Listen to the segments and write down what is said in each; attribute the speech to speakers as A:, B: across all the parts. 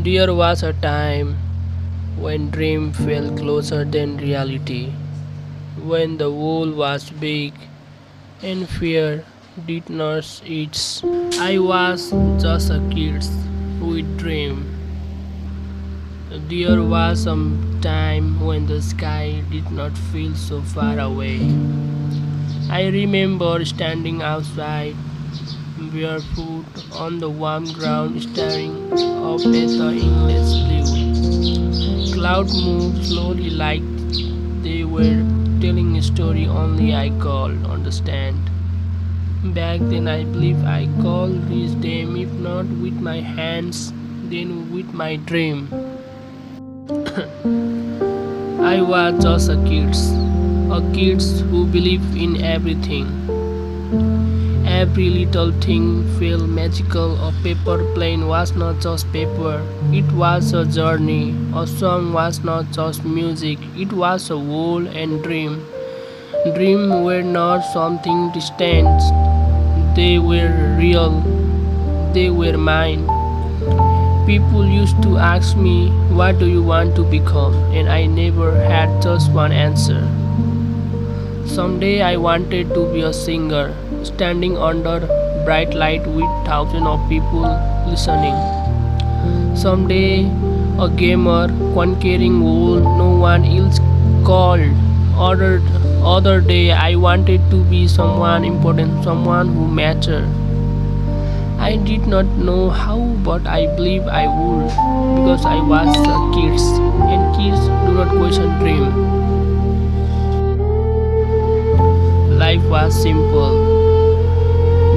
A: There was a time when dream felt closer than reality, when the world was big and fear did not its. I was just a kid with dream. There was some time when the sky did not feel so far away. I remember standing outside, barefoot on the warm ground, staring up at the endless blue. Clouds moved slowly like they were telling a story only I could understand. Back then I believe I could reach them if not with my hands, then with my dream. I was just a kid who believed in everything. Every little thing felt magical. A paper plane was not just paper, it was a journey. A song was not just music, it was a world and dream. Dreams were not something distant, they were real, they were mine. People used to ask me, what do you want to become? And I never had just one answer. Someday I wanted to be a singer, standing under bright light with thousands of people listening. Someday a gamer, conquering world no one else called. Other day I wanted to be someone important, someone who mattered. I did not know how, but I believe I would, because I was a kid, and kids do not question dream. Life was simple.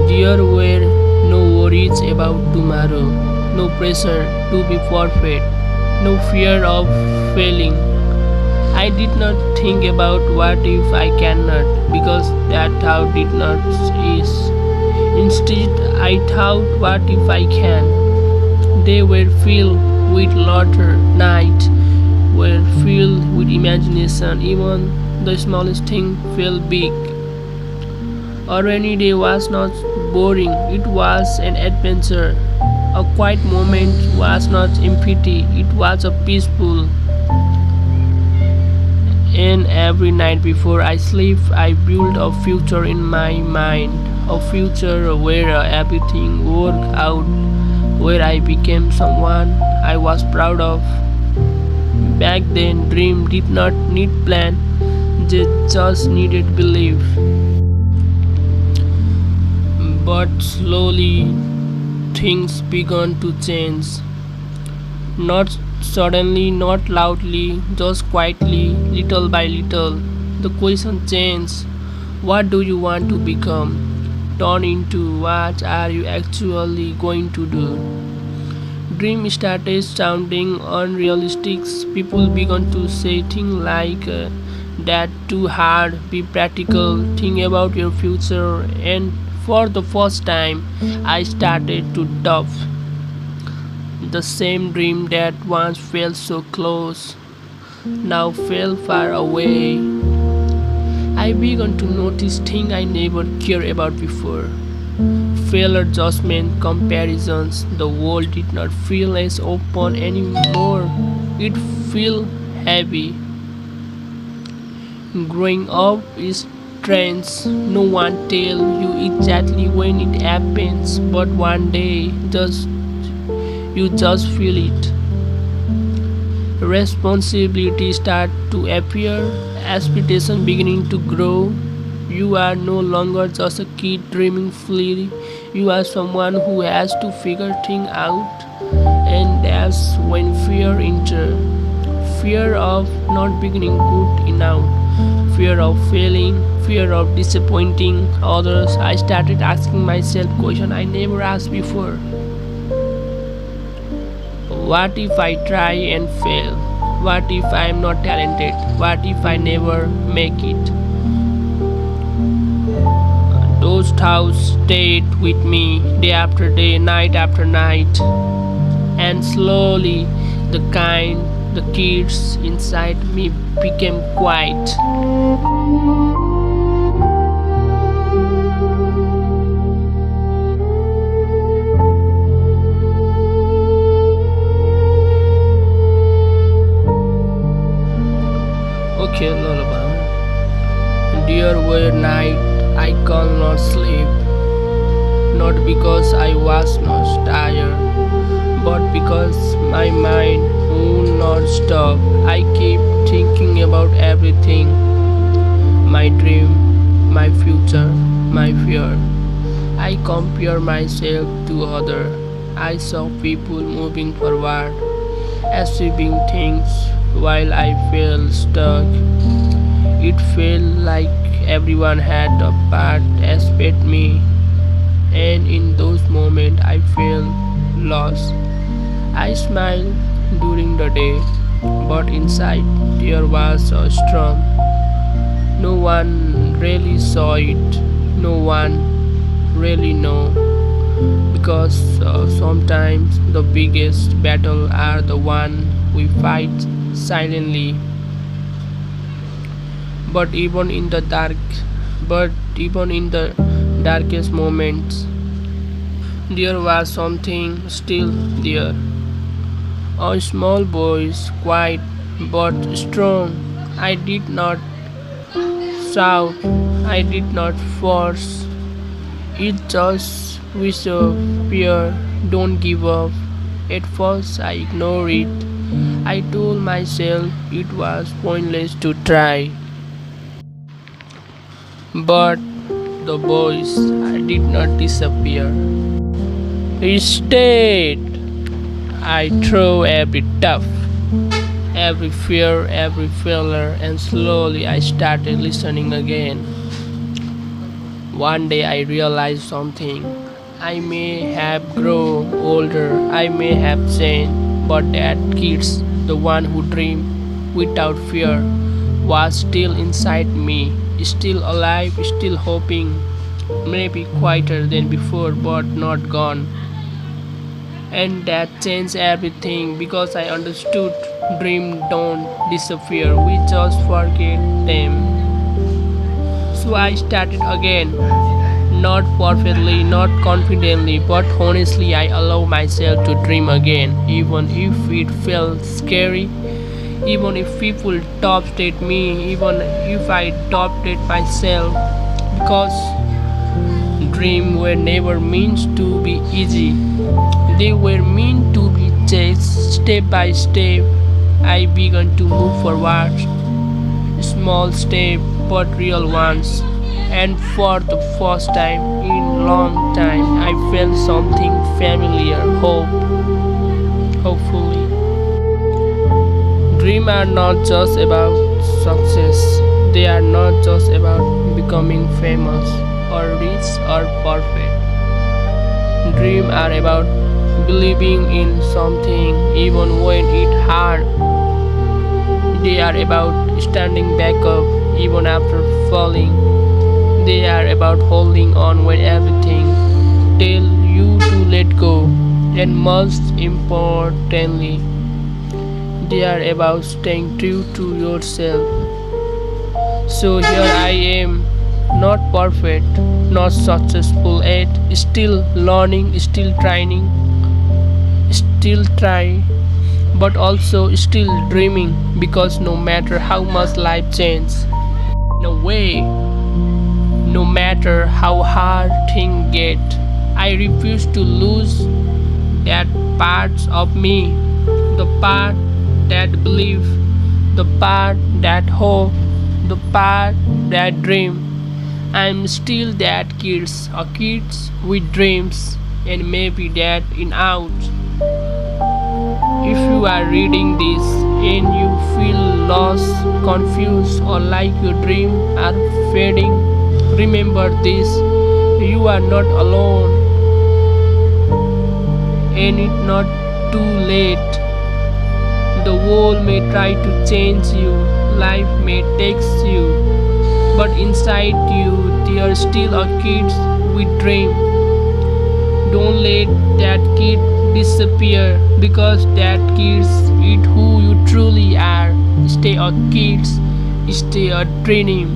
A: There were no worries about tomorrow, no pressure to be perfect, no fear of failing. I did not think about what if I cannot, because that thought did not ease. Instead, I thought, what if I can? They were filled with laughter, night were filled with imagination, even the smallest thing felt big. A rainy day was not boring, it was an adventure. A quiet moment was not empty, it was a peaceful. And every night before I sleep, I build a future in my mind. A future where everything worked out, where I became someone I was proud of. Back then, dream did not need plan, they just needed belief. But slowly, things began to change. Not suddenly, not loudly, just quietly, little by little. The question changed. What do you want to become? Turn into what are you actually going to do? Dream started sounding unrealistic. People began to say things like that too hard, be practical, think about your future, and for the first time I started to doubt. The same dream that once felt so close now felt far away. I began to notice things I never cared about before. Failure, judgment, comparisons. The world did not feel as open anymore. It felt heavy. Growing up is strange. No one tells you exactly when it happens, but one day just you just feel it. Responsibility start to appear, expectation beginning to grow. You are no longer just a kid dreaming freely. You are someone who has to figure things out, and that's when fear enters. Fear of not beginning good enough, fear of failing, fear of disappointing others. I started asking myself questions I never asked before. What if I try and fail? What if I am not talented? What if I never make it? Those thoughts stayed with me day after day, night after night, and slowly the kids inside me became quiet. lullaby. Dear were night I could not sleep, not because I was not tired, but because my mind would not stop. I keep thinking about everything, my dream, my future, my fear. I compare myself to others. I saw people moving forward, achieving things while I felt stuck. It felt like everyone had a path except me, and in those moments I felt lost. I smiled during the day, but inside there was a storm. No one really saw it, no one really know, because sometimes the biggest battle are the one we fight silently. But even in the dark, but even in the darkest moments, there was something still there. A small voice, quiet but strong. I did not shout, I did not force. It just whispered, "Fear, don't give up." At first, I ignored it. I told myself it was pointless to try. But the voice did not disappear. Instead, I threw every doubt, every fear, every failure, and slowly I started listening again. One day I realized something. I may have grown older, I may have changed, but that kids, the one who dreamed without fear, was still inside me, still alive, still hoping, maybe quieter than before, but not gone. And that changed everything because I understood dreams don't disappear, we just forget them. So I started again, not perfectly, not confidently, but honestly. I allow myself to dream again, even if it felt scary, even if people doubted me, even if I doubted myself, because dreams were never meant to be easy. They were meant to be chased step by step. I began to move forward, small steps but real ones. And for the first time in long time, I felt something familiar, hopefully. Dreams are not just about success. They are not just about becoming famous or rich or perfect. Dreams are about believing in something even when it's hard. They are about standing back up even after falling. They are about holding on when everything tells you to let go. And most importantly, they are about staying true to yourself. So here I am, not perfect, not successful yet, still learning, still trying, still try, but also still dreaming, because no matter how much life changes, no way, no matter how hard things get, I refuse to lose that parts of me, the part that believe, the part that hope, the part that dream. I'm still that kids, a kids with dreams, and maybe that in out. If you are reading this and you feel lost, confused, or like your dreams are fading, remember this: you are not alone, and it's not too late. The world may try to change you, life may text you, but inside you there's still a kid with dream. Don't let that kid disappear, because that kid is who you truly are. Stay a kid, stay a dream.